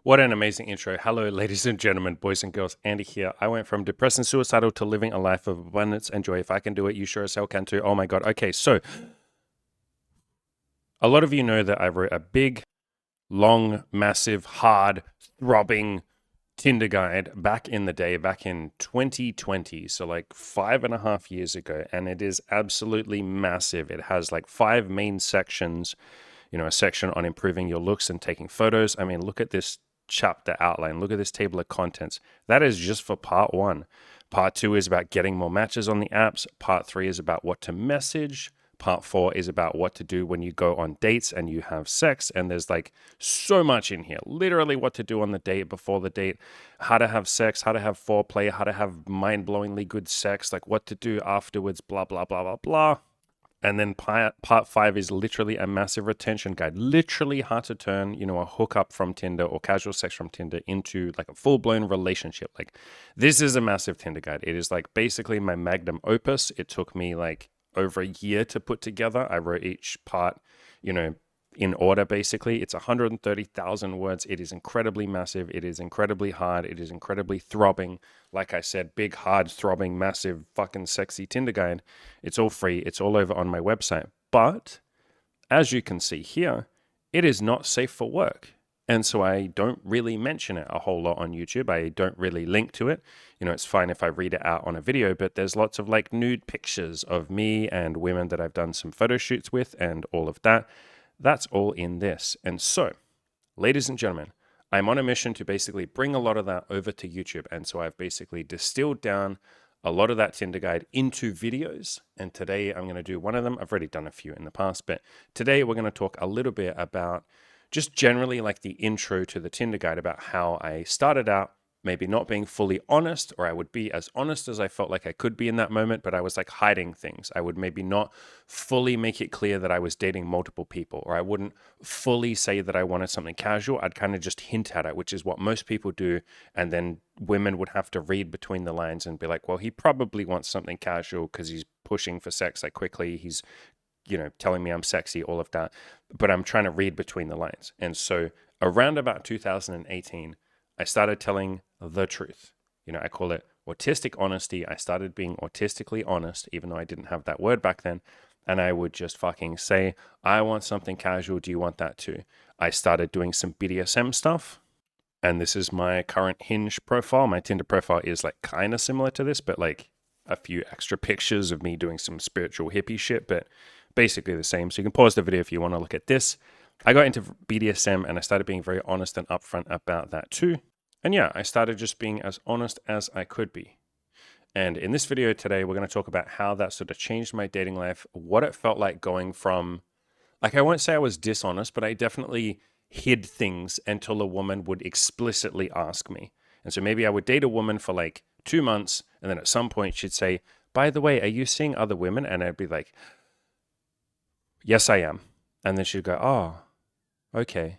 What an amazing intro. Hello, ladies and gentlemen, boys and girls. Andy here. I went from depressed and suicidal to living a life of abundance and joy. If I can do it, you sure as hell can too. Oh my God. Okay, so a lot of you know that I wrote a big, long, massive, hard, throbbing Tinder guide back in the day, back in 2020. So, like 5.5 years ago. And it is absolutely massive. It has like 5 main sections, a section on improving your looks and taking photos. I mean, look at this chapter outline. Look at this table of contents. That is just for part 1. Part 2 is about getting more matches on the apps. Part 3 is about what to message. Part 4 is about what to do when you go on dates and you have sex. And there's like so much in here. Literally what to do on the date, before the date, how to have sex, how to have foreplay, how to have mind-blowingly good sex, like what to do afterwards, blah, blah, blah, blah, blah. And then part 5 is literally a massive retention guide, literally how to turn, a hookup from Tinder or casual sex from Tinder into like a full-blown relationship. Like, this is a massive Tinder guide. It is like basically my magnum opus. It took me like over a year to put together. I wrote each part, in order, basically. It's 130,000 words. It is incredibly massive. It is incredibly hard. It is incredibly throbbing. Like I said, big, hard, throbbing, massive, fucking sexy Tinder guide. It's all free. It's all over on my website. But as you can see here, it is not safe for work. And so I don't really mention it a whole lot on YouTube. I don't really link to it. It's fine if I read it out on a video, but there's lots of like nude pictures of me and women that I've done some photo shoots with and all of that. That's all in this. And so, ladies and gentlemen, I'm on a mission to basically bring a lot of that over to YouTube. And so I've basically distilled down a lot of that Tinder guide into videos. And today I'm going to do one of them. I've already done a few in the past, but today we're going to talk a little bit about just generally like the intro to the Tinder guide, about how I started out maybe not being fully honest, or I would be as honest as I felt like I could be in that moment, but I was like hiding things. I would maybe not fully make it clear that I was dating multiple people, or I wouldn't fully say that I wanted something casual. I'd kind of just hint at it, which is what most people do. And then women would have to read between the lines and be like, well, he probably wants something casual because he's pushing for sex like quickly. He's telling me I'm sexy, all of that. But I'm trying to read between the lines. And so around about 2018, I started telling the truth. I call it autistic honesty. I started being autistically honest, even though I didn't have that word back then. And I would just fucking say, I want something casual. Do you want that too? I started doing some BDSM stuff. And this is my current Hinge profile. My Tinder profile is like kind of similar to this, but like a few extra pictures of me doing some spiritual hippie shit, but basically the same. So you can pause the video if you want to look at this. I got into BDSM and I started being very honest and upfront about that too. And yeah, I started just being as honest as I could be. And in this video today, we're going to talk about how that sort of changed my dating life, what it felt like going from, like, I won't say I was dishonest, but I definitely hid things until a woman would explicitly ask me. And so maybe I would date a woman for like 2 months, and then at some point she'd say, by the way, are you seeing other women? And I'd be like, yes, I am. And then she'd go, oh, okay.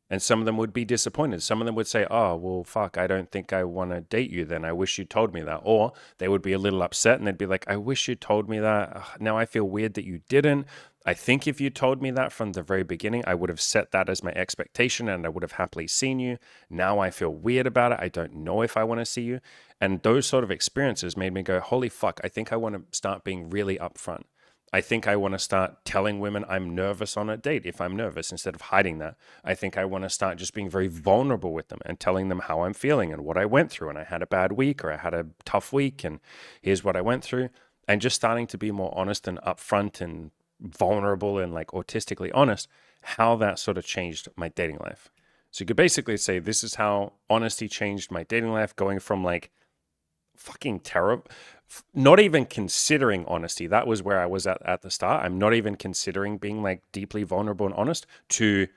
And some of them would be disappointed. Some of them would say, oh, well, fuck, I don't think I want to date you then. I wish you told me that. Or they would be a little upset and they'd be like, I wish you told me that. Ugh, now I feel weird that you didn't. I think if you told me that from the very beginning, I would have set that as my expectation and I would have happily seen you. Now I feel weird about it. I don't know if I want to see you. And those sort of experiences made me go, holy fuck, I think I want to start being really upfront. I think I want to start telling women I'm nervous on a date if I'm nervous, instead of hiding that. I think I want to start just being very vulnerable with them and telling them how I'm feeling and what I went through. And I had a bad week or I had a tough week and here's what I went through. And just starting to be more honest and upfront and vulnerable and like autistically honest, how that sort of changed my dating life. So you could basically say this is how honesty changed my dating life, going from like fucking terrible, not even considering honesty. That was where I was at the start. I'm not even considering being like deeply vulnerable and honest, to,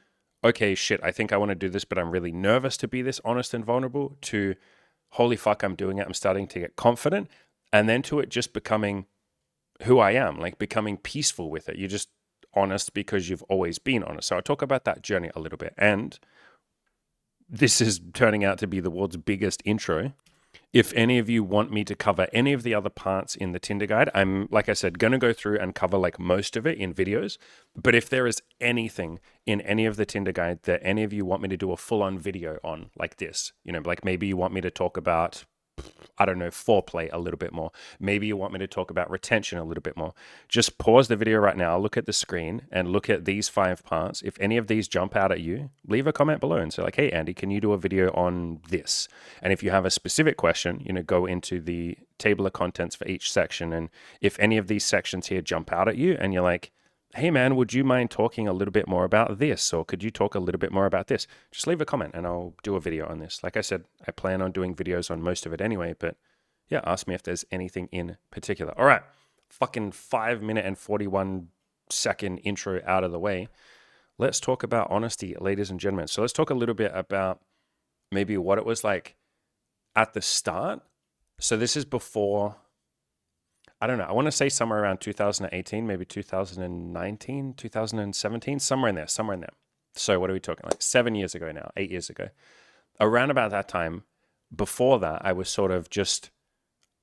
okay, shit, I think I want to do this, but I'm really nervous to be this honest and vulnerable, to, holy fuck, I'm doing it. I'm starting to get confident. And then to it just becoming who I am, like becoming peaceful with it. You're just honest because you've always been honest. So I'll talk about that journey a little bit. And this is turning out to be the world's biggest intro. If any of you want me to cover any of the other parts in the Tinder guide, I'm, like I said, going to go through and cover like most of it in videos. But if there is anything in any of the Tinder guide that any of you want me to do a full-on video on, like this, like maybe you want me to talk about, I don't know, foreplay a little bit more. Maybe you want me to talk about retention a little bit more. Just pause the video right now, look at the screen and look at these 5 parts. If any of these jump out at you, leave a comment below and say like, hey, Andy, can you do a video on this? And if you have a specific question, go into the table of contents for each section. And if any of these sections here jump out at you and you're like, hey man, would you mind talking a little bit more about this? Or could you talk a little bit more about this? Just leave a comment and I'll do a video on this. Like I said, I plan on doing videos on most of it anyway, but yeah, ask me if there's anything in particular. All right, fucking 5 minute and 41 second intro out of the way. Let's talk about honesty, ladies and gentlemen. So let's talk a little bit about maybe what it was like at the start. So this is before, I don't know, I want to say somewhere around 2018, maybe 2019, 2017, somewhere in there. So what are we talking, like 7 years ago now, 8 years ago? Around about that time, before that, I was sort of just,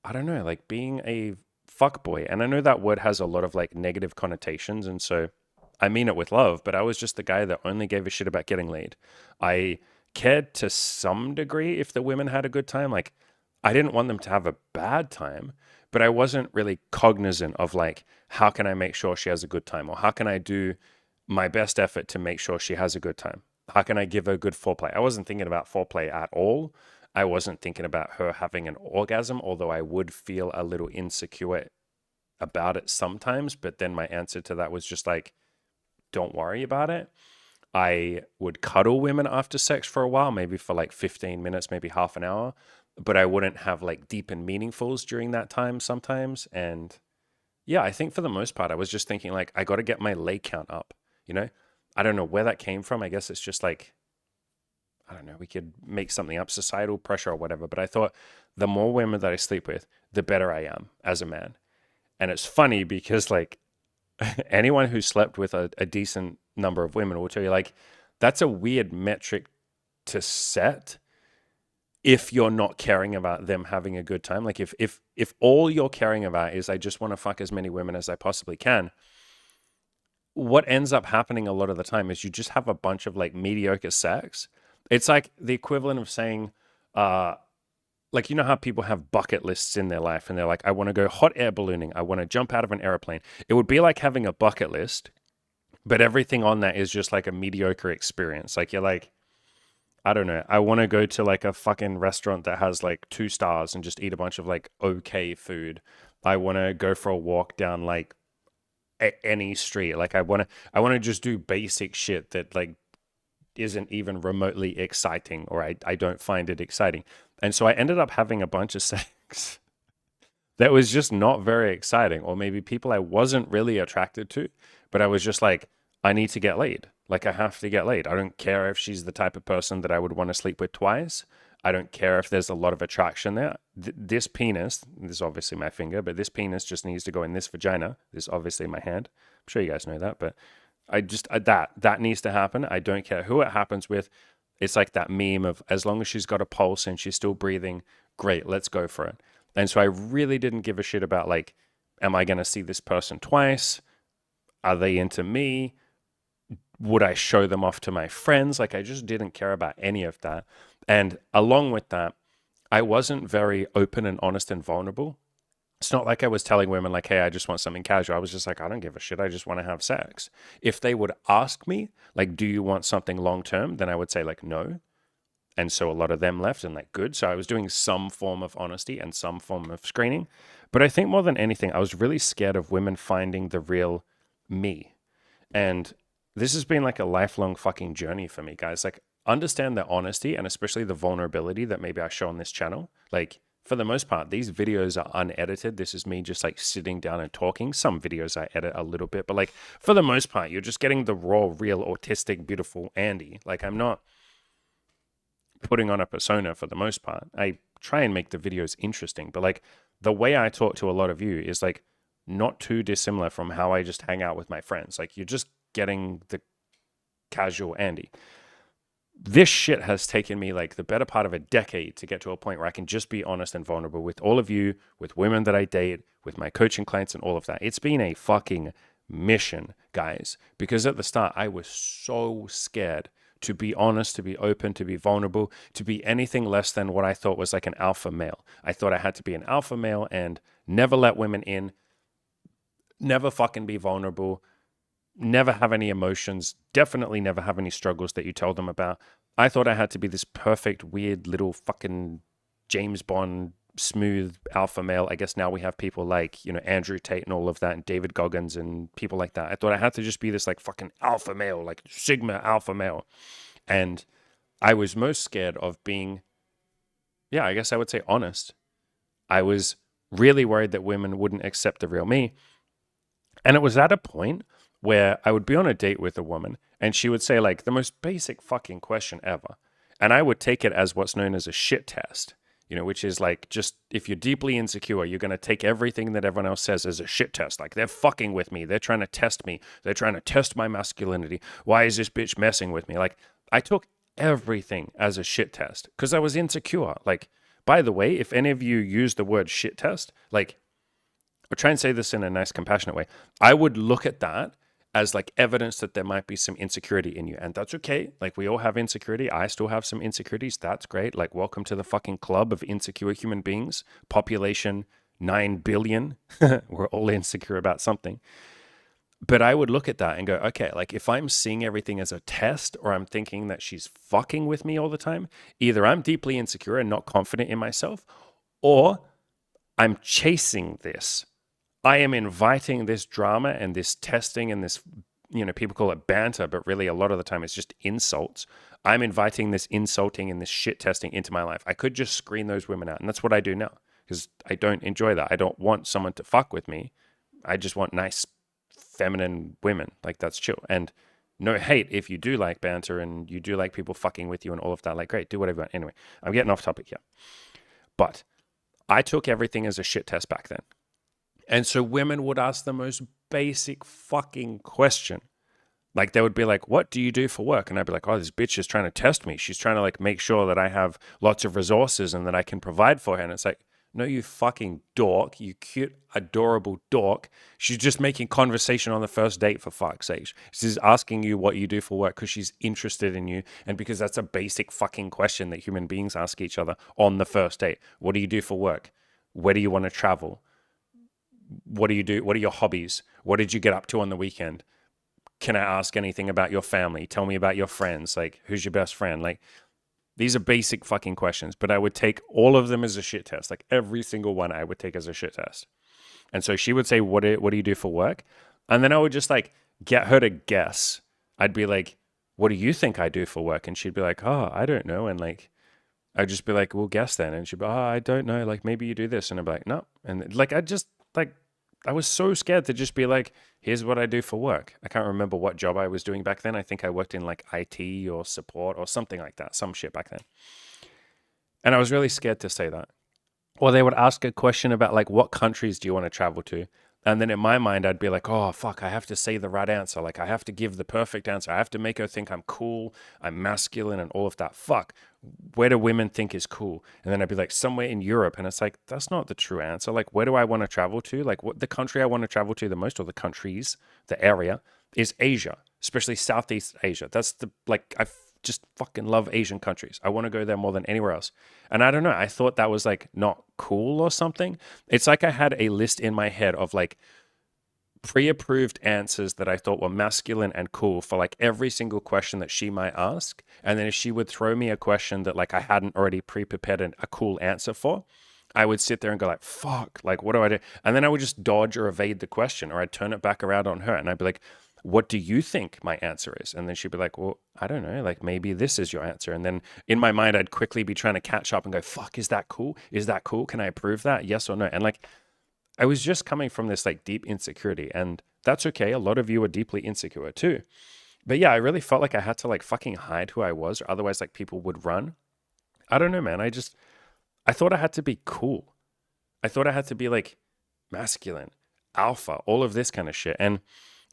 I don't know, like being a fuckboy. And I know that word has a lot of like negative connotations. And so I mean it with love, but I was just the guy that only gave a shit about getting laid. I cared to some degree if the women had a good time. Like I didn't want them to have a bad time, but I wasn't really cognizant of like, how can I make sure she has a good time? Or how can I do my best effort to make sure she has a good time? How can I give her good foreplay? I wasn't thinking about foreplay at all. I wasn't thinking about her having an orgasm, although I would feel a little insecure about it sometimes. But then my answer to that was just like, don't worry about it. I would cuddle women after sex for a while, maybe for like 15 minutes, maybe half an hour. But I wouldn't have like deep and meaningfuls during that time sometimes. And yeah, I think for the most part, I was just thinking like, I got to get my lay count up, I don't know where that came from. I guess it's just like, I don't know, we could make something up, societal pressure or whatever. But I thought the more women that I sleep with, the better I am as a man. And it's funny because like anyone who slept with a decent number of women will tell you like, that's a weird metric to set if you're not caring about them having a good time. Like if all you're caring about is I just want to fuck as many women as I possibly can, what ends up happening a lot of the time is you just have a bunch of like mediocre sex. It's like the equivalent of saying, like, how people have bucket lists in their life and they're like, I want to go hot air ballooning. I want to jump out of an airplane. It would be like having a bucket list, but everything on that is just like a mediocre experience. Like you're like, I don't know. I want to go to like a fucking restaurant that has like 2 stars and just eat a bunch of like okay food. I want to go for a walk down like any street. Like I want to just do basic shit that like isn't even remotely exciting, or I don't find it exciting. And so I ended up having a bunch of sex that was just not very exciting, or maybe people I wasn't really attracted to, but I was just like, I need to get laid. Like I have to get laid. I don't care if she's the type of person that I would want to sleep with twice. I don't care if there's a lot of attraction there. This penis, this is obviously my finger, but this penis just needs to go in this vagina. This is obviously my hand. I'm sure you guys know that, but that needs to happen. I don't care who it happens with. It's like that meme of as long as she's got a pulse and she's still breathing, great, let's go for it. And so I really didn't give a shit about like, am I going to see this person twice? Are they into me? Would I show them off to my friends? Like I just didn't care about any of that. And along with that, I wasn't very open and honest and vulnerable. It's not like I was telling women like, hey, I just want something casual. I was just like, I don't give a shit. I just want to have sex. If they would ask me, like, do you want something long-term? Then I would say like, no. And so a lot of them left and like, good. So I was doing some form of honesty and some form of screening. But I think more than anything, I was really scared of women finding the real me. And this has been like a lifelong fucking journey for me, guys. Like, understand the honesty and especially the vulnerability that maybe I show on this channel. Like, for the most part, these videos are unedited. This is me just like sitting down and talking. Some videos I edit a little bit, but like for the most part, you're just getting the raw, real, autistic, beautiful Andy. Like I'm not putting on a persona for the most part. I try and make the videos interesting, but like the way I talk to a lot of you is like not too dissimilar from how I just hang out with my friends. Like you're just getting the casual Andy. this shit has taken me like the better part of a decade to get to a point where I can just be honest and vulnerable with all of you, with women that I date, with my coaching clients and all of that. It's been a fucking mission, guys, because at the start I was so scared to be honest, to be open, to be vulnerable, to be anything less than what I thought was like an alpha male. I thought I had to be an alpha male and never let women in, never fucking be vulnerable, never have any emotions, definitely never have any struggles that you tell them about. I thought I had to be this perfect, weird little fucking James Bond, smooth alpha male. I guess now we have people like, Andrew Tate and all of that, and David Goggins and people like that. I thought I had to just be this like fucking alpha male, like Sigma alpha male. And I was most scared of being, yeah, I guess I would say honest. I was really worried that women wouldn't accept the real me. And it was at a point where I would be on a date with a woman and she would say like the most basic fucking question ever. And I would take it as what's known as a shit test, which is like, just if you're deeply insecure, you're going to take everything that everyone else says as a shit test. Like they're fucking with me. They're trying to test me. They're trying to test my masculinity. Why is this bitch messing with me? Like I took everything as a shit test because I was insecure. Like, by the way, if any of you use the word shit test, like, I'll try and say this in a nice, compassionate way. I would look at that as like evidence that there might be some insecurity in you. And that's okay. Like we all have insecurity. I still have some insecurities. That's great. Like welcome to the fucking club of insecure human beings. Population 9 billion. We're all insecure about something. But I would look at that and go, okay, like if I'm seeing everything as a test or I'm thinking that she's fucking with me all the time, either I'm deeply insecure and not confident in myself, or I'm chasing this. I am inviting this drama and this testing and this, people call it banter, but really a lot of the time it's just insults. I'm inviting this insulting and this shit testing into my life. I could just screen those women out. And that's what I do now because I don't enjoy that. I don't want someone to fuck with me. I just want nice, feminine women. Like that's chill. And no hate if you do like banter and you do like people fucking with you and all of that. Like, great, do whatever you want. Anyway, I'm getting off topic here. But I took everything as a shit test back then. And so women would ask the most basic fucking question. Like they would be like, what do you do for work? And I'd be like, oh, this bitch is trying to test me. She's trying to like make sure that I have lots of resources and that I can provide for her. And it's like, no, you fucking dork, you cute, adorable dork. She's just making conversation on the first date, for fuck's sake. She's asking you what you do for work because she's interested in you and because that's a basic fucking question that human beings ask each other on the first date. What do you do for work? Where do you want to travel? What do you do? What are your hobbies? What did you get up to on the weekend? Can I ask anything about your family? Tell me about your friends. Like, who's your best friend? Like, these are basic fucking questions, but I would take all of them as a shit test. Like, every single one I would take as a shit test. And so she would say, what do you do for work? And then I would just like get her to guess. I'd be like, what do you think I do for work? And she'd be like, oh, I don't know. And like, I'd just be like, well, guess then. And she'd be, oh, I don't know. Like, maybe you do this. And I'd be like, no. And like, I was so scared to just be like, here's what I do for work. I can't remember what job I was doing back then. I think I worked in like IT or support or something like that, some shit back then. And I was really scared to say that. Or they would ask a question about like, what countries do you want to travel to? And then in my mind, I'd be like, oh, fuck, I have to say the right answer. Like, I have to give the perfect answer. I have to make her think I'm cool, I'm masculine, and all of that. Fuck, where do women think is cool? And then I'd be like, somewhere in Europe. And it's like, that's not the true answer. Like, where do I want to travel to? Like, what the country I want to travel to the most, or the countries, the area, is Asia, especially Southeast Asia. That's I just fucking love Asian countries. I want to go there more than anywhere else. And I don't know, I thought that was like not cool or something. It's like I had a list in my head of like pre-approved answers that I thought were masculine and cool for like every single question that she might ask. And then if she would throw me a question that like I hadn't already pre-prepared a cool answer for, I would sit there and go like, fuck, like what do I do? And then I would just dodge or evade the question, or I'd turn it back around on her and I'd be like, what do you think my answer is? And then she'd be like, well, I don't know, like maybe this is your answer. And then in my mind, I'd quickly be trying to catch up and go, fuck, is that cool? Is that cool? Can I approve that? Yes or no? And like, I was just coming from this like deep insecurity, and that's okay. A lot of you are deeply insecure too. But yeah, I really felt like I had to like fucking hide who I was, or otherwise like people would run. I don't know, man. I thought I had to be cool. I thought I had to be like masculine, alpha, all of this kind of shit. And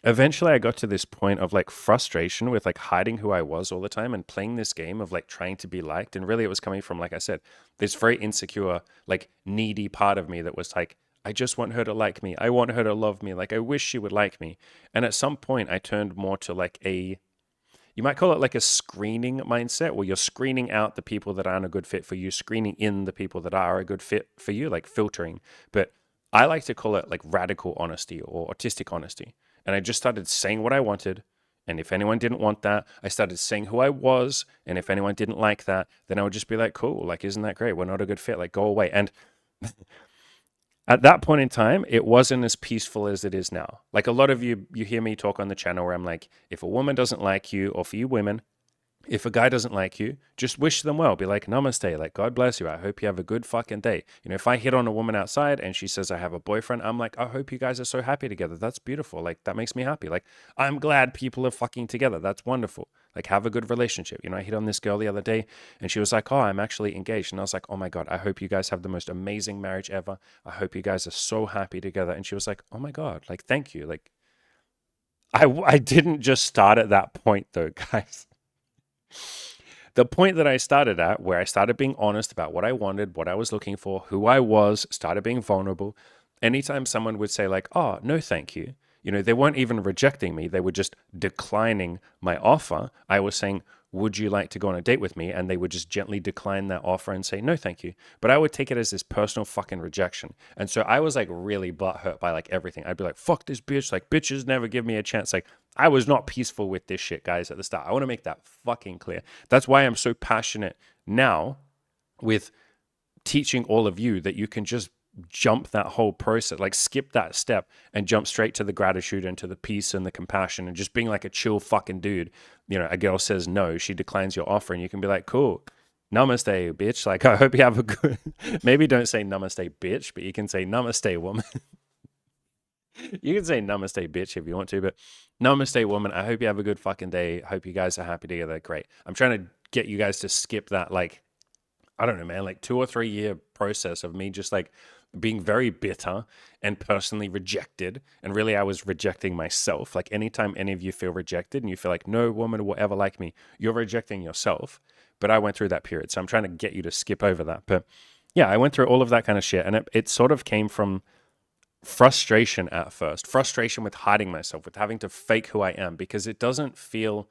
eventually I got to this point of like frustration with like hiding who I was all the time and playing this game of like trying to be liked. And really it was coming from, like I said, this very insecure, like needy part of me that was like, I just want her to like me. I want her to love me. Like I wish she would like me. And at some point I turned more to like you might call it like a screening mindset, where you're screening out the people that aren't a good fit for you, screening in the people that are a good fit for you, like filtering. But I like to call it like radical honesty or autistic honesty. And I just started saying what I wanted. And if anyone didn't want that, I started saying who I was. And if anyone didn't like that, then I would just be like, cool, like, isn't that great? We're not a good fit. Like, go away. And at that point in time, it wasn't as peaceful as it is now. Like a lot of you hear me talk on the channel where I'm like, if a woman doesn't like you, or for you women, if a guy doesn't like you, just wish them well. Be like, namaste, like, God bless you. I hope you have a good fucking day. You know, if I hit on a woman outside and she says I have a boyfriend, I'm like, I hope you guys are so happy together. That's beautiful. Like, that makes me happy. Like, I'm glad people are fucking together. That's wonderful. Like, have a good relationship. You know, I hit on this girl the other day and she was like, oh, I'm actually engaged. And I was like, oh my God, I hope you guys have the most amazing marriage ever. I hope you guys are so happy together. And she was like, oh my God, like, thank you. Like, I didn't just start at that point though, guys. The point that I started at, where I started being honest about what I wanted, what I was looking for, who I was, started being vulnerable. Anytime someone would say, like, oh, no, thank you, you know, they weren't even rejecting me, they were just declining my offer. I was saying, would you like to go on a date with me? And they would just gently decline that offer and say, no, thank you. But I would take it as this personal fucking rejection. And so I was like really butthurt by like everything. I'd be like, fuck this bitch. Like, bitches never give me a chance. Like, I was not peaceful with this shit, guys, at the start. I want to make that fucking clear. That's why I'm so passionate now with teaching all of you that you can just jump that whole process, like skip that step and jump straight to the gratitude and to the peace and the compassion and just being like a chill fucking dude. You know, a girl says no, she declines your offer, and you can be like, cool, namaste, bitch. Like, I hope you have a good, maybe don't say namaste, bitch, but you can say namaste, woman. You can say namaste, bitch, if you want to, but namaste, woman. I hope you have a good fucking day. Hope you guys are happy together. Great. I'm trying to get you guys to skip that, like, I don't know, man, like 2 or 3 year process of me just like being very bitter and personally rejected. And really, I was rejecting myself. Like, anytime any of you feel rejected and you feel like no woman will ever like me, you're rejecting yourself. But I went through that period. So I'm trying to get you to skip over that. But yeah, I went through all of that kind of shit. And it sort of came from frustration at first, frustration with hiding myself, with having to fake who I am, because it doesn't feel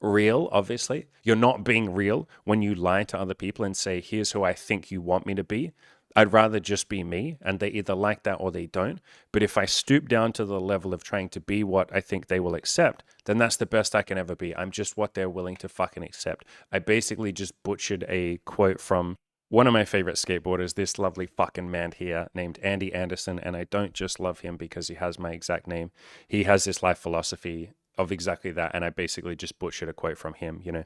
real. Obviously, you're not being real when you lie to other people and say, here's who I think you want me to be. I'd rather just be me, and they either like that or they don't. But if I stoop down to the level of trying to be what I think they will accept, then that's the best I can ever be. I'm just what they're willing to fucking accept. I basically just butchered a quote from one of my favorite skateboarders, this lovely fucking man here named Andy Anderson. And I don't just love him because he has my exact name. He has this life philosophy of exactly that. And I basically just butchered a quote from him. You know,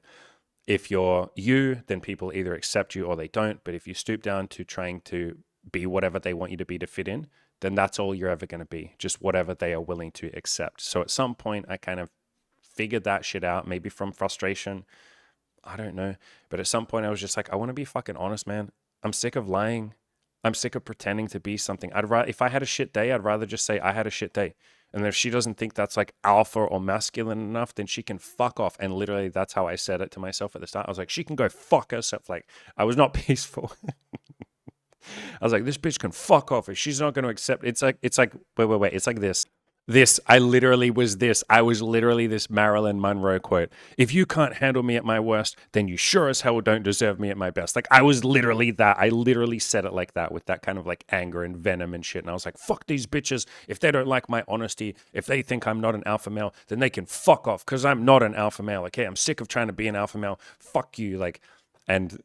if you're you, then people either accept you or they don't. But if you stoop down to trying to be whatever they want you to be to fit in, then that's all you're ever going to be, just whatever they are willing to accept. So at some point, I kind of figured that shit out, maybe from frustration. I don't know. But at some point, I was just like, I want to be fucking honest, man. I'm sick of lying. I'm sick of pretending to be something. I'd rather, if I had a shit day, I'd rather just say I had a shit day. And if she doesn't think that's like alpha or masculine enough, then she can fuck off. And literally, that's how I said it to myself at the start. I was like, she can go fuck herself. Like, I was not peaceful. I was like, this bitch can fuck off if she's not going to accept. It's like, wait. It's like this. I was literally this Marilyn Monroe quote. If you can't handle me at my worst, then you sure as hell don't deserve me at my best. Like, I was literally that. I literally said it like that, with that kind of like anger and venom and shit. And I was like, fuck these bitches. If they don't like my honesty, if they think I'm not an alpha male, then they can fuck off, because I'm not an alpha male. Okay, I'm sick of trying to be an alpha male. Fuck you. Like, and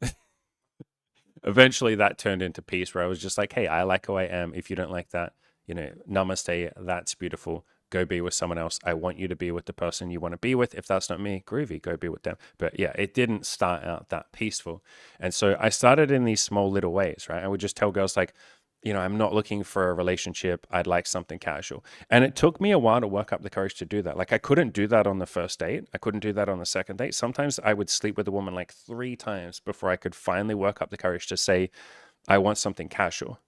eventually that turned into peace, where I was just like, hey, I like who I am. If you don't like that, you know, namaste, that's beautiful. Go be with someone else. I want you to be with the person you want to be with. If that's not me, groovy, go be with them. But yeah, it didn't start out that peaceful. And so I started in these small little ways, right? I would just tell girls like, you know, I'm not looking for a relationship. I'd like something casual. And it took me a while to work up the courage to do that. Like, I couldn't do that on the first date. I couldn't do that on the second date. Sometimes I would sleep with a woman like 3 times before I could finally work up the courage to say, I want something casual.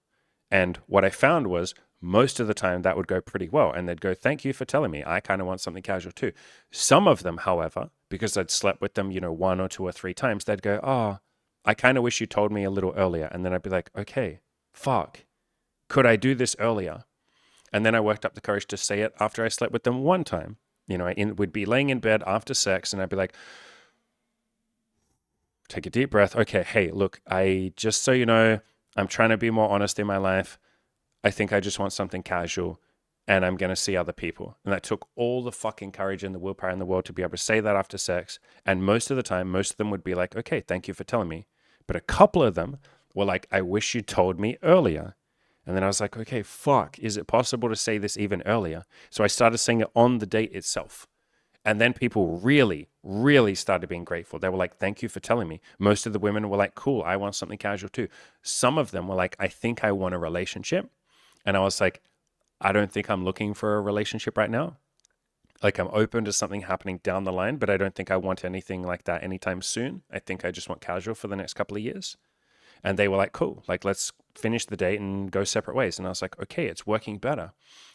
And what I found was most of the time that would go pretty well. And they'd go, thank you for telling me. I kind of want something casual too. Some of them, however, because I'd slept with them, 1 or 2 or 3 times, they'd go, oh, I kind of wish you told me a little earlier. And then I'd be like, okay, fuck. Could I do this earlier? And then I worked up the courage to say it after I slept with them one time. We'd be laying in bed after sex and I'd be like, take a deep breath. Okay, hey, look, just so you know, I'm trying to be more honest in my life. I think I just want something casual and I'm going to see other people. And that took all the fucking courage and the willpower in the world to be able to say that after sex. And most of the time, most of them would be like, okay, thank you for telling me. But a couple of them were like, I wish you told me earlier. And then I was like, okay, fuck, is it possible to say this even earlier? So I started saying it on the date itself. And then people really, really started being grateful. They were like, thank you for telling me. Most of the women were like, cool, I want something casual too. Some of them were like, I think I want a relationship. And I was like, I don't think I'm looking for a relationship right now. Like, I'm open to something happening down the line, but I don't think I want anything like that anytime soon. I think I just want casual for the next couple of years. And they were like, cool, like, let's finish the date and go separate ways. And I was like, okay, it's working better.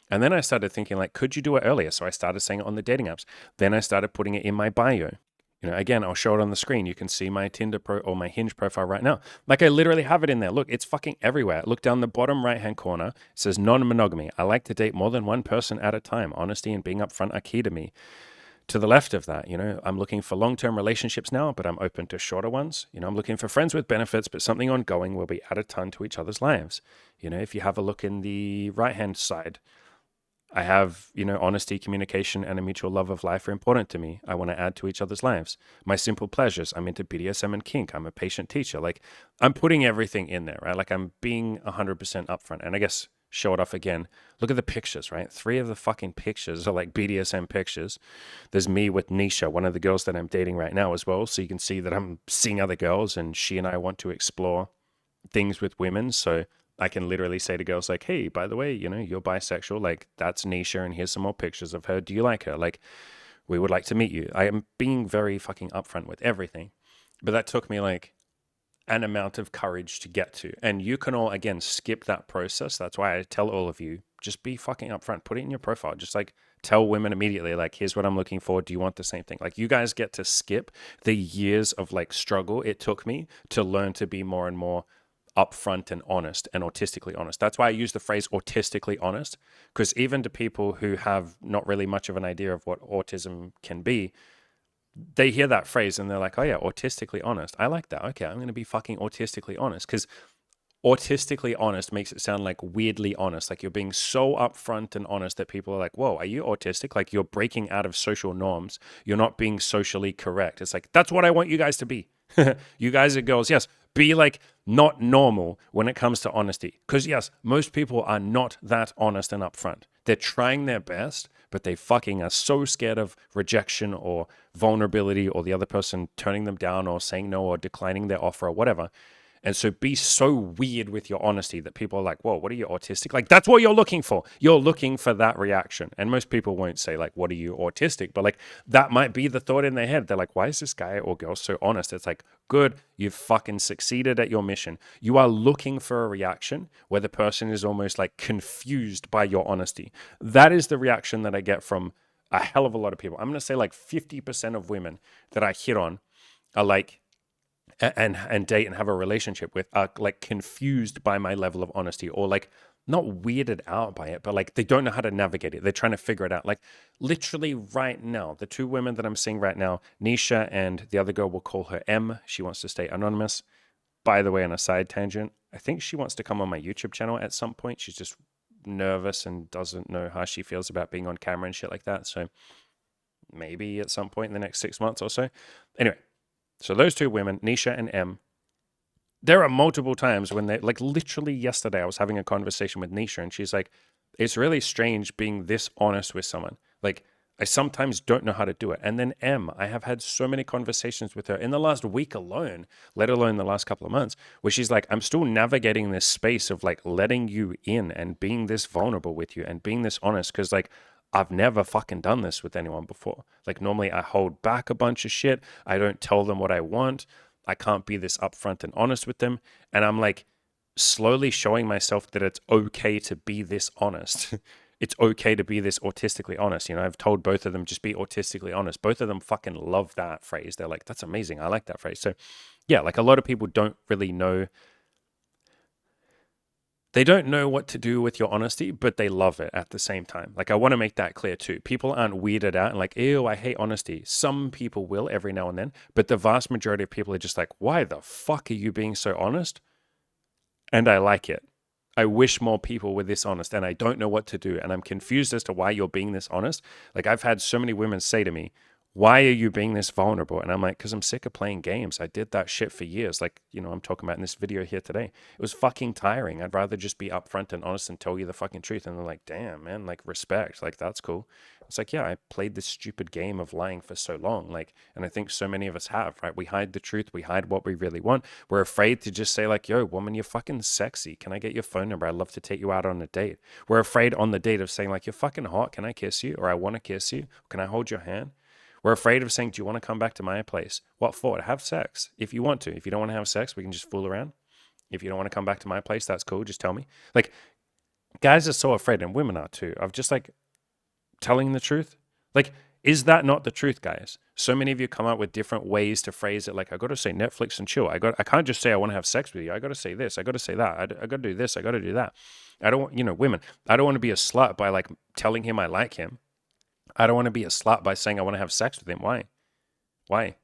And then I started thinking, like, could you do it earlier? So I started saying it on the dating apps. Then I started putting it in my bio. Again, I'll show it on the screen. You can see my Tinder or my Hinge profile right now. Like, I literally have it in there. Look, it's fucking everywhere. Look down the bottom right-hand corner. It says non-monogamy. I like to date more than one person at a time. Honesty and being upfront are key to me. To the left of that, I'm looking for long-term relationships now, but I'm open to shorter ones. I'm looking for friends with benefits, but something ongoing where we add a ton to each other's lives. If you have a look in the right-hand side, I have, honesty, communication, and a mutual love of life are important to me. I want to add to each other's lives. My simple pleasures, I'm into BDSM and kink. I'm a patient teacher. Like, I'm putting everything in there, right? Like, I'm being 100% upfront. And I guess show it off again. Look at the pictures, right? 3 of the fucking pictures are like BDSM pictures. There's me with Nisha, one of the girls that I'm dating right now as well. So you can see that I'm seeing other girls and she and I want to explore things with women. So I can literally say to girls like, hey, by the way, you're bisexual. Like, that's Nisha and here's some more pictures of her. Do you like her? Like, we would like to meet you. I am being very fucking upfront with everything. But that took me like an amount of courage to get to. And you can all, again, skip that process. That's why I tell all of you, just be fucking upfront. Put it in your profile. Just like tell women immediately, like, here's what I'm looking for. Do you want the same thing? Like, you guys get to skip the years of like struggle it took me to learn to be more and more upfront and honest and autistically honest. That's why I use the phrase autistically honest, because even to people who have not really much of an idea of what autism can be, they hear that phrase and they're like, oh yeah, autistically honest. I like that. Okay, I'm going to be fucking autistically honest, because autistically honest makes it sound like weirdly honest. Like, you're being so upfront and honest that people are like, whoa, are you autistic? Like, you're breaking out of social norms. You're not being socially correct. It's like, that's what I want you guys to be. You guys are girls. Yes. Be like not normal when it comes to honesty. Because yes, most people are not that honest and upfront. They're trying their best, but they fucking are so scared of rejection or vulnerability or the other person turning them down or saying no or declining their offer or whatever. And so be so weird with your honesty that people are like, whoa, what are you, autistic? Like, that's what you're looking for. You're looking for that reaction. And most people won't say, like, what are you, autistic? But like, that might be the thought in their head. They're like, why is this guy or girl so honest? It's like, good, you've fucking succeeded at your mission. You are looking for a reaction where the person is almost like confused by your honesty. That is the reaction that I get from a hell of a lot of people. I'm going to say like 50% of women that I hit on are like, and date and have a relationship with are like confused by my level of honesty, or like not weirded out by it, but like they don't know how to navigate it. They're trying to figure it out. Like, literally right now, the 2 women that I'm seeing right now, Nisha and the other girl, we'll call her M. She wants to stay anonymous. By the way, on a side tangent, I think she wants to come on my YouTube channel at some point. She's just nervous and doesn't know how she feels about being on camera and shit like that. So maybe at some point in the next 6 months or so. Anyway, so those 2 women, Nisha and M, there are multiple times when they, like, literally yesterday, I was having a conversation with Nisha and she's like, it's really strange being this honest with someone. Like, I sometimes don't know how to do it. And then M, I have had so many conversations with her in the last week alone, let alone the last couple of months, where she's like, I'm still navigating this space of like letting you in and being this vulnerable with you and being this honest. Cause like, I've never fucking done this with anyone before. Like, normally I hold back a bunch of shit. I don't tell them what I want. I can't be this upfront and honest with them. And I'm like slowly showing myself that it's okay to be this honest. It's okay to be this autistically honest. I've told both of them, just be autistically honest. Both of them fucking love that phrase. They're like, that's amazing. I like that phrase. So yeah, like a lot of people don't really know. They don't know what to do with your honesty, but they love it at the same time. Like, I want to make that clear too. People aren't weirded out and like, ew, I hate honesty. Some people will every now and then, but the vast majority of people are just like, why the fuck are you being so honest? And I like it. I wish more people were this honest, and I don't know what to do. And I'm confused as to why you're being this honest. Like, I've had so many women say to me, why are you being this vulnerable? And I'm like, because I'm sick of playing games. I did that shit for years. Like, I'm talking about in this video here today. It was fucking tiring. I'd rather just be upfront and honest and tell you the fucking truth. And they're like, damn, man, like, respect. Like, that's cool. It's like, yeah, I played this stupid game of lying for so long. Like, and I think so many of us have, right? We hide the truth. We hide what we really want. We're afraid to just say like, yo, woman, you're fucking sexy. Can I get your phone number? I'd love to take you out on a date. We're afraid on the date of saying like, you're fucking hot. Can I kiss you? Or I want to kiss you. Can I hold your hand? We're afraid of saying, do you want to come back to my place? What for? To have sex. If you want to. If you don't want to have sex, we can just fool around. If you don't want to come back to my place, that's cool. Just tell me. Like, guys are so afraid, and women are too, of just like telling the truth. Like, is that not the truth, guys? So many of you come up with different ways to phrase it. Like, I got to say Netflix and chill. I can't just say I want to have sex with you. I got to say this. I got to say that. I got to do this. I got to do that. I don't want, women, I don't want to be a slut by like telling him I like him. I don't want to be a slut by saying I want to have sex with him. Why?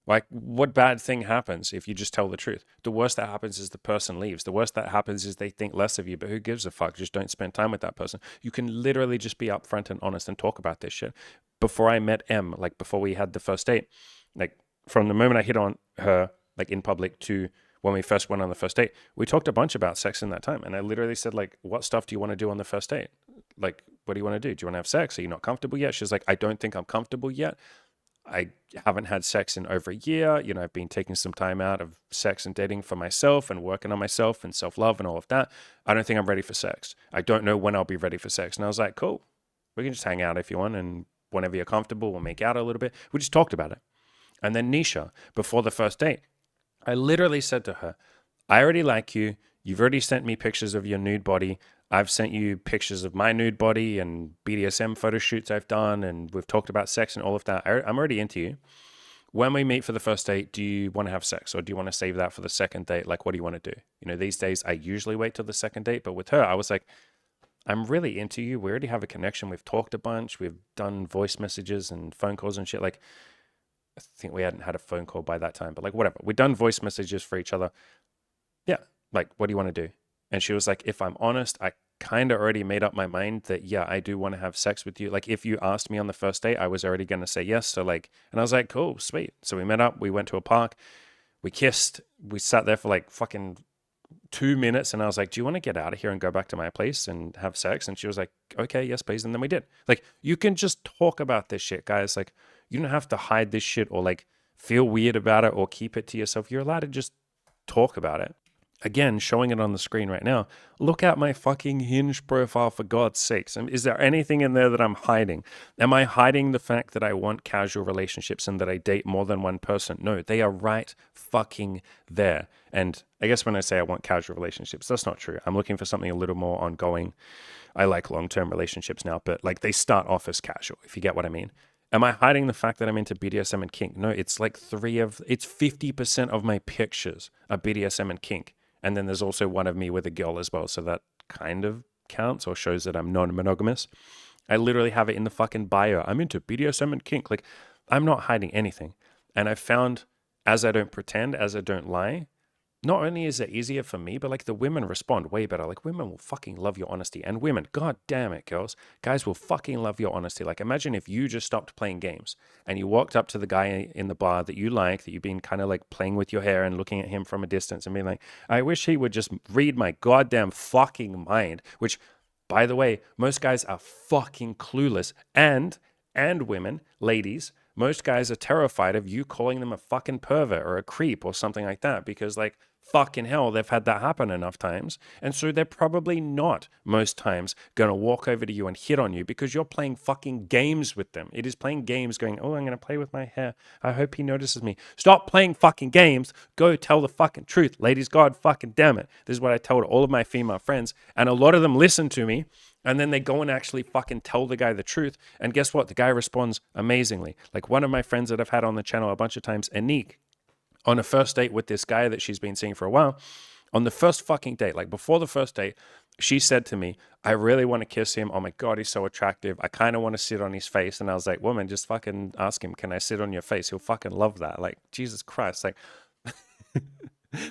Like, what bad thing happens if you just tell the truth? The worst that happens is the person leaves. The worst that happens is they think less of you, but who gives a fuck? Just don't spend time with that person. You can literally just be upfront and honest and talk about this shit. Before I met Em, like before we had the first date, like from the moment I hit on her, like in public to when we first went on the first date, we talked a bunch about sex in that time. And I literally said like, what stuff do you want to do on the first date? Like, what do you want to do? Do you want to have sex? Are you not comfortable yet? She's like, I don't think I'm comfortable yet. I haven't had sex in over a year. I've been taking some time out of sex and dating for myself and working on myself and self-love and all of that. I don't think I'm ready for sex. I don't know when I'll be ready for sex. And I was like, cool, we can just hang out if you want. And whenever you're comfortable, we'll make out a little bit. We just talked about it. And then Nisha, before the first date, I literally said to her, I already like you. You've already sent me pictures of your nude body. I've sent you pictures of my nude body and BDSM photo shoots I've done, and we've talked about sex and all of that. I'm already into you. When we meet for the first date, do you want to have sex, or do you want to save that for the second date? Like, what do you want to do? These days I usually wait till the second date, but with her, I was like, I'm really into you. We already have a connection. We've talked a bunch. We've done voice messages and phone calls and shit. Like, I think we hadn't had a phone call by that time, but like, whatever. We've done voice messages for each other. Yeah. Like, what do you want to do? And she was like, if I'm honest, I kind of already made up my mind that, yeah, I do want to have sex with you. Like, if you asked me on the first date, I was already going to say yes. So like, and I was like, cool, sweet. So we met up, we went to a park, we kissed, we sat there for like fucking 2 minutes. And I was like, do you want to get out of here and go back to my place and have sex? And she was like, okay, yes, please. And then we did. Like, you can just talk about this shit, guys. Like, you don't have to hide this shit or like feel weird about it or keep it to yourself. You're allowed to just talk about it. Again, showing it on the screen right now. Look at my fucking Hinge profile, for God's sakes. Is there anything in there that I'm hiding? Am I hiding the fact that I want casual relationships and that I date more than one person? No, they are right fucking there. And I guess when I say I want casual relationships, that's not true. I'm looking for something a little more ongoing. I like long-term relationships now, but like they start off as casual, if you get what I mean. Am I hiding the fact that I'm into BDSM and kink? No, it's like it's 50% of my pictures are BDSM and kink. And then there's also one of me with a girl as well. So that kind of counts or shows that I'm non-monogamous. I literally have it in the fucking bio. I'm into BDSM and kink. Like, I'm not hiding anything. And I found, as I don't pretend, as I don't lie, not only is it easier for me, but like the women respond way better. Like, women will fucking love your honesty. And women, god damn it, girls, guys will fucking love your honesty. Like, imagine if you just stopped playing games and you walked up to the guy in the bar that you like, that you've been kind of like playing with your hair and looking at him from a distance and being like, I wish he would just read my goddamn fucking mind. Which, by the way, most guys are fucking clueless. And women, ladies, most guys are terrified of you calling them a fucking pervert or a creep or something like that, because like, fucking hell, they've had that happen enough times. And so they're probably not, most times, going to walk over to you and hit on you because you're playing fucking games with them. It is playing games going, oh, I'm going to play with my hair. I hope he notices me. Stop playing fucking games. Go tell the fucking truth. Ladies, God fucking damn it. This is what I told all of my female friends. And a lot of them listen to me. And then they go and actually fucking tell the guy the truth. And guess what? The guy responds amazingly. Like one of my friends that I've had on the channel a bunch of times, Anik, on a first date with this guy that she's been seeing for a while, on the first fucking date, like before the first date, she said to me, I really want to kiss him. Oh my God, he's so attractive. I kind of want to sit on his face. And I was like, woman, just fucking ask him, can I sit on your face? He'll fucking love that. Like, Jesus Christ. Like,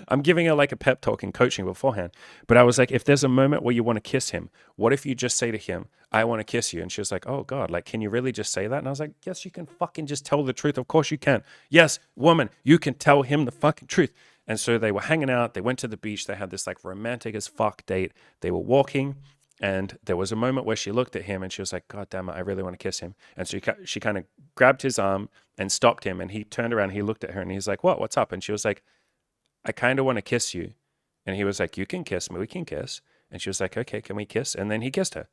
I'm giving her like a pep talk and coaching beforehand. But I was like, if there's a moment where you want to kiss him, what if you just say to him, I want to kiss you? And she was like, oh God, like, can you really just say that? And I was like, yes, you can fucking just tell the truth. Of course you can. Yes, woman, you can tell him the fucking truth. And so they were hanging out. They went to the beach. They had this like romantic as fuck date. They were walking. And there was a moment where she looked at him and she was like, God damn it, I really want to kiss him. And so she kind of grabbed his arm and stopped him. And he turned around, he looked at her and he's like, what's up? And she was like, I kind of want to kiss you. And he was like, you can kiss me. We can kiss. And she was like, okay, can we kiss? And then he kissed her.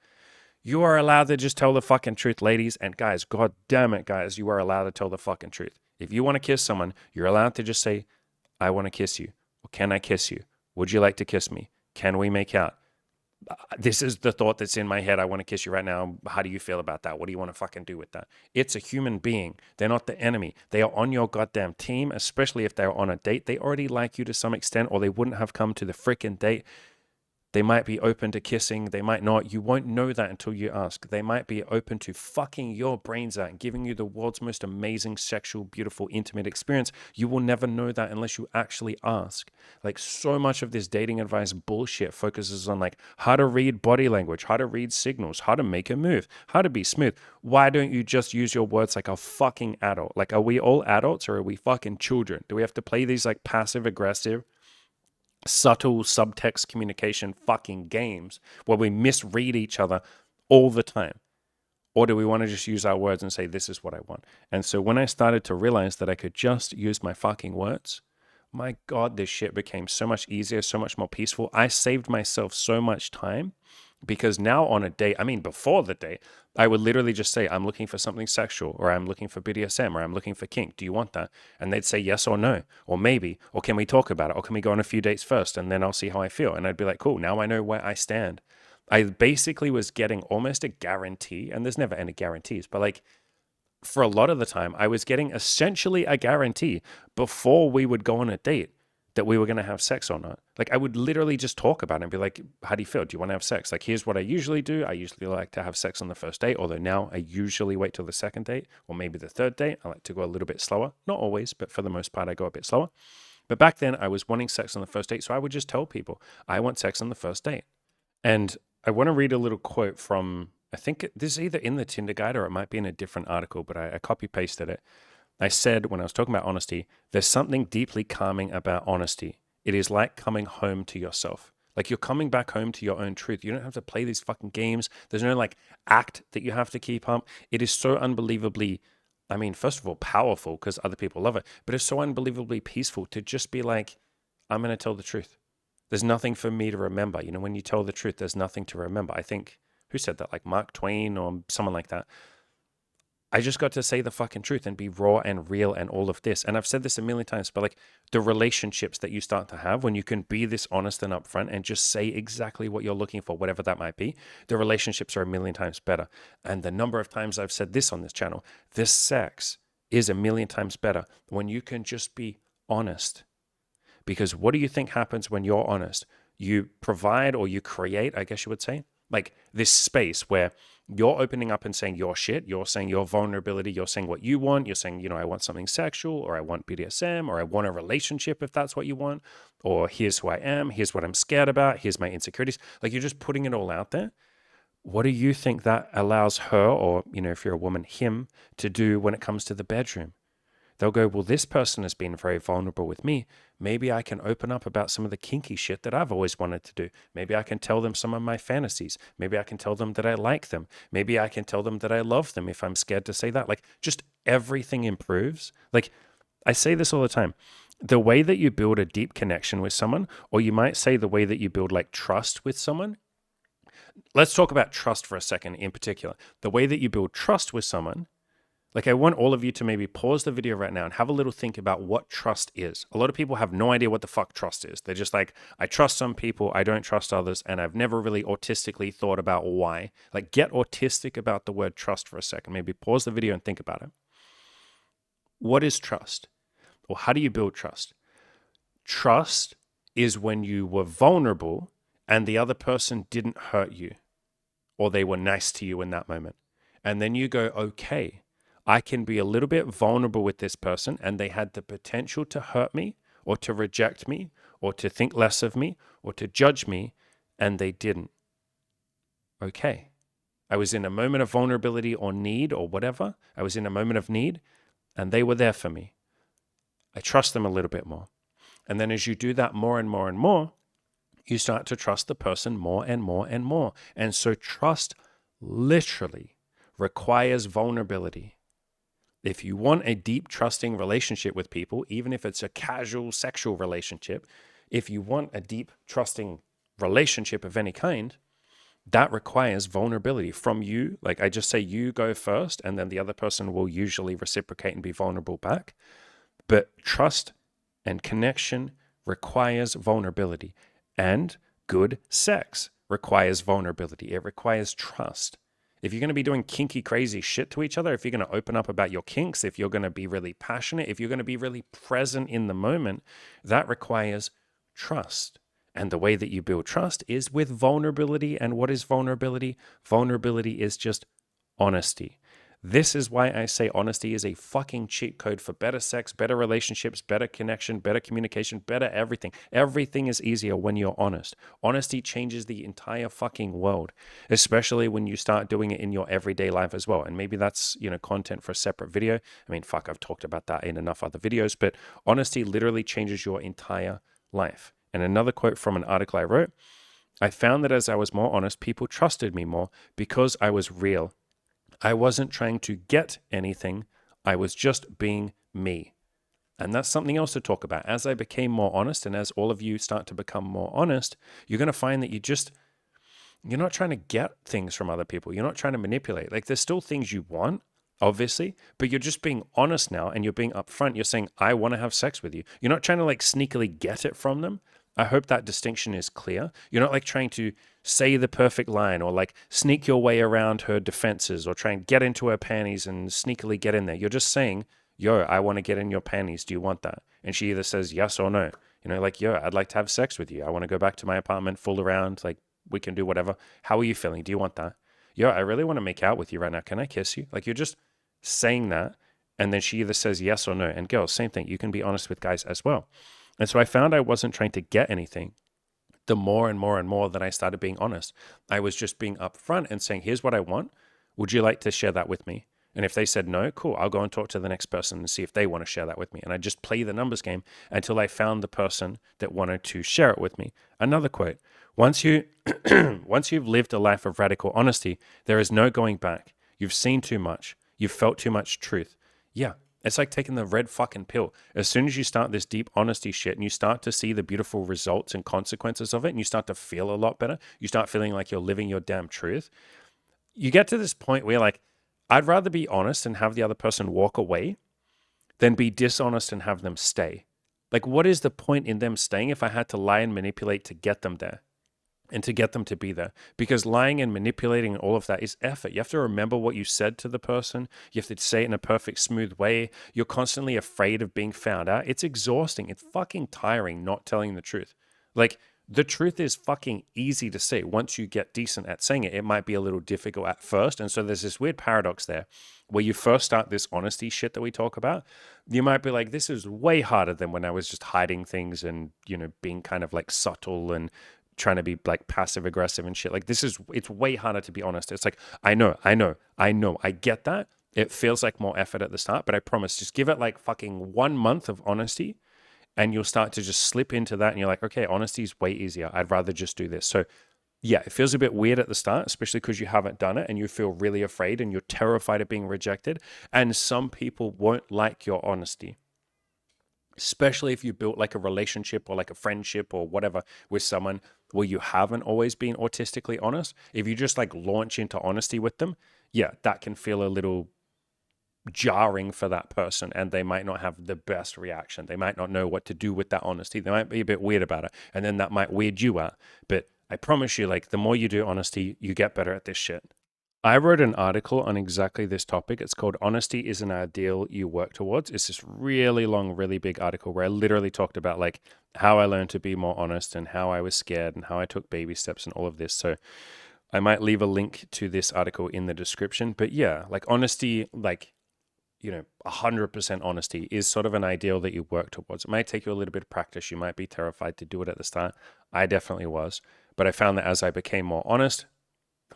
You are allowed to just tell the fucking truth, ladies. And guys, God damn it, guys, you are allowed to tell the fucking truth. If you want to kiss someone, you're allowed to just say, I want to kiss you. Or can I kiss you? Would you like to kiss me? Can we make out? This is the thought that's in my head. I want to kiss you right now. How do you feel about that? What do you want to fucking do with that? It's a human being. They're not the enemy. They are on your goddamn team, especially if they're on a date. They already like you to some extent, or they wouldn't have come to the freaking date. They might be open to kissing. They might not. You won't know that until you ask. They might be open to fucking your brains out and giving you the world's most amazing, sexual, beautiful, intimate experience. You will never know that unless you actually ask. Like so much of this dating advice bullshit focuses on like how to read body language, how to read signals, how to make a move, how to be smooth. Why don't you just use your words like a fucking adult? Like, are we all adults or are we fucking children? Do we have to play these like passive aggressive, subtle subtext communication fucking games where we misread each other all the time? Or do we want to just use our words and say, this is what I want? And so when I started to realize that I could just use my fucking words, my God, this shit became so much easier, so much more peaceful. I saved myself so much time because now on a date, I mean, before the date, I would literally just say, I'm looking for something sexual, or I'm looking for BDSM, or I'm looking for kink. Do you want that? And they'd say yes or no, or maybe, or can we talk about it? Or can we go on a few dates first and then I'll see how I feel? And I'd be like, cool, now I know where I stand. I basically was getting almost a guarantee, and there's never any guarantees, but like for a lot of the time, I was getting essentially a guarantee before we would go on a date that we were going to have sex or not. Like I would literally just talk about it and be like, how do you feel? Do you want to have sex? Like, here's what I usually do. I usually like to have sex on the first date, although now I usually wait till the second date or maybe the third date. I like to go a little bit slower. Not always, but for the most part, I go a bit slower. But back then I was wanting sex on the first date. So I would just tell people, I want sex on the first date. And I want to read a little quote from, I think this is either in the Tinder guide or it might be in a different article, but I copy pasted it. I said, when I was talking about honesty, there's something deeply calming about honesty. It is like coming home to yourself. Like you're coming back home to your own truth. You don't have to play these fucking games. There's no like act that you have to keep up. It is so unbelievably, I mean, first of all, powerful because other people love it, but it's so unbelievably peaceful to just be like, I'm going to tell the truth. There's nothing for me to remember. You know, when you tell the truth, there's nothing to remember. I think, who said that? Like Mark Twain or someone like that. I just got to say the fucking truth and be raw and real and all of this. And I've said this a million times, but like the relationships that you start to have when you can be this honest and upfront and just say exactly what you're looking for, whatever that might be, the relationships are a million times better. And the number of times I've said this on this channel, this sex is a million times better when you can just be honest. Because what do you think happens when you're honest? You provide or you create, I guess you would say, like this space where you're opening up and saying your shit, you're saying your vulnerability, you're saying what you want, you're saying, you know, I want something sexual, or I want BDSM, or I want a relationship if that's what you want, or here's who I am, here's what I'm scared about, here's my insecurities. Like you're just putting it all out there. What do you think that allows her, or, you know, if you're a woman, him to do when it comes to the bedroom? They'll go, well, this person has been very vulnerable with me. Maybe I can open up about some of the kinky shit that I've always wanted to do. Maybe I can tell them some of my fantasies. Maybe I can tell them that I like them. Maybe I can tell them that I love them if I'm scared to say that. Like just everything improves. Like I say this all the time. The way that you build a deep connection with someone, or you might say the way that you build like trust with someone. Let's talk about trust for a second in particular. The way that you build trust with someone, like I want all of you to maybe pause the video right now and have a little think about what trust is. A lot of people have no idea what the fuck trust is. They're just like, I trust some people, I don't trust others, and I've never really autistically thought about why. Like, get autistic about the word trust for a second. Maybe pause the video and think about it. What is trust? Or how do you build trust? Trust is when you were vulnerable and the other person didn't hurt you, or they were nice to you in that moment. And then you go, okay, I can be a little bit vulnerable with this person, and they had the potential to hurt me or to reject me or to think less of me or to judge me, and they didn't. Okay. I was in a moment of vulnerability or need or whatever. I was in a moment of need, and they were there for me. I trust them a little bit more. And then as you do that more and more and more, you start to trust the person more and more and more. And so trust literally requires vulnerability. If you want a deep, trusting relationship with people, even if it's a casual sexual relationship, if you want a deep, trusting relationship of any kind, that requires vulnerability from you. Like I just say, you go first, and then the other person will usually reciprocate and be vulnerable back. But trust and connection requires vulnerability, and good sex requires vulnerability. It requires trust. If you're going to be doing kinky, crazy shit to each other, if you're going to open up about your kinks, if you're going to be really passionate, if you're going to be really present in the moment, that requires trust. And the way that you build trust is with vulnerability. And what is vulnerability? Vulnerability is just honesty. This is why I say honesty is a fucking cheat code for better sex, better relationships, better connection, better communication, better everything. Everything is easier when you're honest. Honesty changes the entire fucking world, especially when you start doing it in your everyday life as well. And maybe that's, content for a separate video. I mean, fuck, I've talked about that in enough other videos, but honesty literally changes your entire life. And another quote from an article I wrote, I found that as I was more honest, people trusted me more because I was real. I wasn't trying to get anything. I was just being me. And that's something else to talk about. As I became more honest, and as all of you start to become more honest, you're going to find that you're not trying to get things from other people. You're not trying to manipulate. Like there's still things you want, obviously, but you're just being honest now, and you're being upfront. You're saying, I want to have sex with you. You're not trying to like sneakily get it from them. I hope that distinction is clear. You're not like trying to say the perfect line or like sneak your way around her defenses or try and get into her panties and sneakily get in there. You're just saying, yo, I want to get in your panties. Do you want that? And she either says yes or no. Like, yo, I'd like to have sex with you. I want to go back to my apartment, fool around. Like, we can do whatever. How are you feeling? Do you want that? Yo, I really want to make out with you right now. Can I kiss you? Like, you're just saying that. And then she either says yes or no. And girls, same thing. You can be honest with guys as well. And so I found I wasn't trying to get anything. The more and more and more that I started being honest, I was just being upfront and saying, here's what I want. Would you like to share that with me? And if they said no, cool, I'll go and talk to the next person and see if they want to share that with me. And I just play the numbers game until I found the person that wanted to share it with me. Another quote, once you've lived a life of radical honesty, there is no going back. You've seen too much. You've felt too much truth. Yeah. It's like taking the red fucking pill. As soon as you start this deep honesty shit and you start to see the beautiful results and consequences of it, and you start to feel a lot better, you start feeling like you're living your damn truth, you get to this point where you're like, I'd rather be honest and have the other person walk away than be dishonest and have them stay. Like, what is the point in them staying if I had to lie and manipulate to get them there? And to get them to be there, because lying and manipulating and all of that is effort. You have to remember what you said to the person. You have to say it in a perfect, smooth way. You're constantly afraid of being found out. It's exhausting. It's fucking tiring not telling the truth. Like, the truth is fucking easy to say. Once you get decent at saying it, it might be a little difficult at first. And so there's this weird paradox there where you first start this honesty shit that we talk about. You might be like, this is way harder than when I was just hiding things and, being kind of like subtle and trying to be like passive aggressive and shit. Like it's way harder to be honest. It's like, I know. I get that. It feels like more effort at the start, but I promise, just give it like fucking 1 month of honesty and you'll start to just slip into that. And you're like, okay, honesty is way easier. I'd rather just do this. So yeah, it feels a bit weird at the start, especially because you haven't done it and you feel really afraid and you're terrified of being rejected. And some people won't like your honesty. especially if you built like a relationship or like a friendship or whatever with someone where you haven't always been autistically honest. If you just like launch into honesty with them, yeah, that can feel a little jarring for that person, and they might not have the best reaction. They might not know what to do with that honesty. They might be a bit weird about it, and then that might weird you out. But I promise you, like, the more you do honesty, you get better at this shit. I wrote an article on exactly this topic. It's called Honesty is an Ideal You Work Towards. It's this really long, really big article where I literally talked about like how I learned to be more honest and how I was scared and how I took baby steps and all of this. So I might leave a link to this article in the description. But yeah, like honesty, like, 100% honesty is sort of an ideal that you work towards. It might take you a little bit of practice. You might be terrified to do it at the start. I definitely was. But I found that as I became more honest,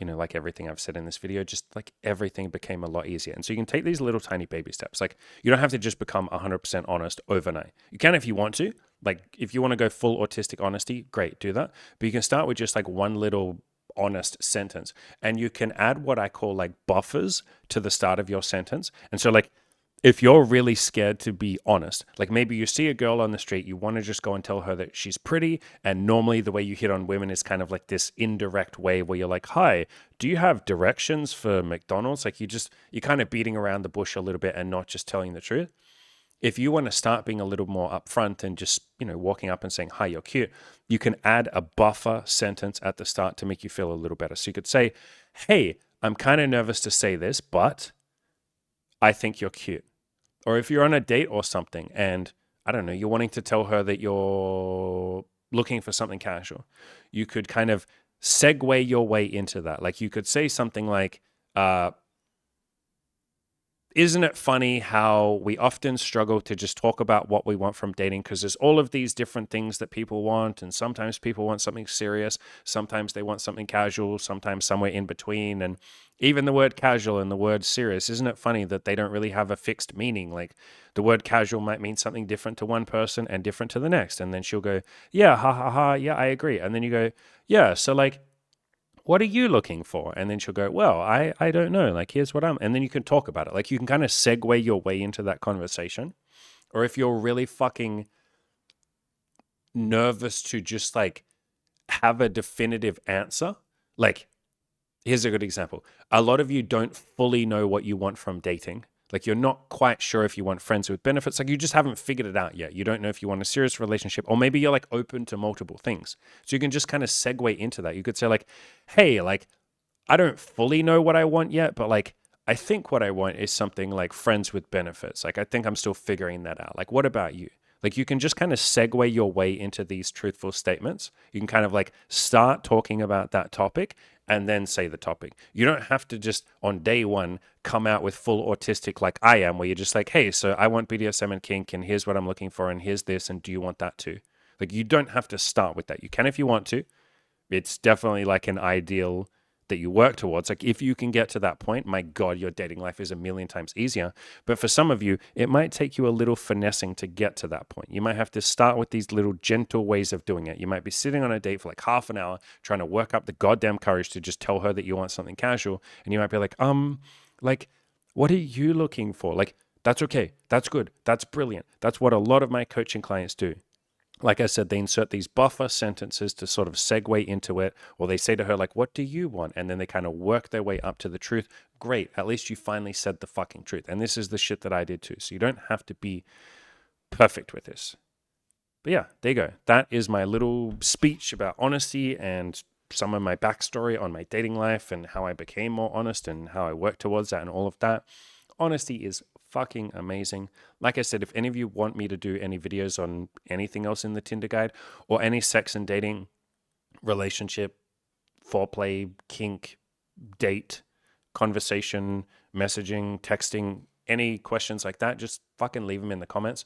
like everything I've said in this video, just like everything became a lot easier. And so you can take these little tiny baby steps. Like you don't have to just become 100% honest overnight. You can if you want to. Like if you want to go full autistic honesty, great, do that. But you can start with just like one little honest sentence, and you can add what I call like buffers to the start of your sentence. And so like if you're really scared to be honest, like maybe you see a girl on the street, you want to just go and tell her that she's pretty. And normally the way you hit on women is kind of like this indirect way where you're like, hi, do you have directions for McDonald's? Like you're kind of beating around the bush a little bit and not just telling the truth. If you want to start being a little more upfront and just, walking up and saying, hi, you're cute, you can add a buffer sentence at the start to make you feel a little better. So you could say, hey, I'm kind of nervous to say this, but I think you're cute. Or if you're on a date or something and I don't know, you're wanting to tell her that you're looking for something casual, you could kind of segue your way into that. Like you could say something like, isn't it funny how we often struggle to just talk about what we want from dating because there's all of these different things that people want, and sometimes people want something serious, sometimes they want something casual, sometimes somewhere in between. And even the word casual and the word serious, isn't it funny that they don't really have a fixed meaning? Like the word casual might mean something different to one person and different to the next. And then she'll go, yeah, ha ha ha, yeah, I agree. And then you go, yeah, so like, what are you looking for? And then she'll go, well, I don't know. Like, here's what and then you can talk about it. Like, you can kind of segue your way into that conversation. Or if you're really fucking nervous to just like have a definitive answer, like, here's a good example. A lot of you don't fully know what you want from dating. Like you're not quite sure if you want friends with benefits. Like you just haven't figured it out yet. You don't know if you want a serious relationship, or maybe you're like open to multiple things. So you can just kind of segue into that. You could say like, hey, like I don't fully know what I want yet, but like I think what I want is something like friends with benefits. Like I think I'm still figuring that out. Like what about you? Like you can just kind of segue your way into these truthful statements. You can kind of like start talking about that topic and then say the topic. You don't have to just on day one come out with full autistic like I am, where you're just like, hey, so I want BDSM and kink, and here's what I'm looking for, and here's this, and do you want that too? Like you don't have to start with that. You can if you want to. It's definitely like an ideal that you work towards. Like if you can get to that point, my God, your dating life is a million times easier. But for some of you, it might take you a little finessing to get to that point. You might have to start with these little gentle ways of doing it. You might be sitting on a date for like half an hour trying to work up the goddamn courage to just tell her that you want something casual. And you might be like, what are you looking for? Like, that's okay. That's good. That's brilliant. That's what a lot of my coaching clients do. Like I said, they insert these buffer sentences to sort of segue into it, or they say to her, like, what do you want? And then they kind of work their way up to the truth. Great. At least you finally said the fucking truth. And this is the shit that I did too. So you don't have to be perfect with this. But yeah, there you go. That is my little speech about honesty and some of my backstory on my dating life and how I became more honest and how I worked towards that and all of that. Honesty is fucking amazing. Like I said, if any of you want me to do any videos on anything else in the Tinder guide or any sex and dating, relationship, foreplay, kink, date, conversation, messaging, texting, any questions like that, just fucking leave them in the comments.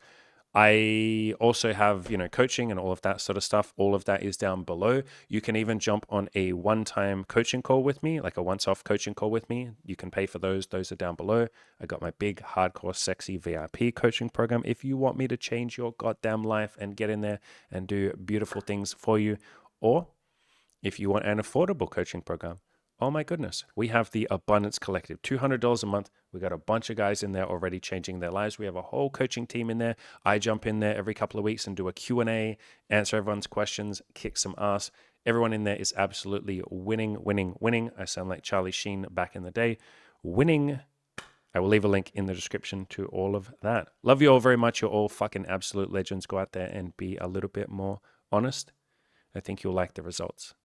I also have, coaching and all of that sort of stuff. All of that is down below. You can even jump on a one-time coaching call with me, like a once-off coaching call with me. You can pay for those. Those are down below. I got my big, hardcore, sexy VIP coaching program. If you want me to change your goddamn life and get in there and do beautiful things for you, or if you want an affordable coaching program, Oh my goodness. We have the Abundance Collective, $200 a month. We got a bunch of guys in there already changing their lives. We have a whole coaching team in there. I jump in there every couple of weeks and do a Q&A, answer everyone's questions, kick some ass. Everyone in there is absolutely winning, winning, winning. I sound like Charlie Sheen back in the day. Winning. I will leave a link in the description to all of that. Love you all very much. You're all fucking absolute legends. Go out there and be a little bit more honest. I think you'll like the results.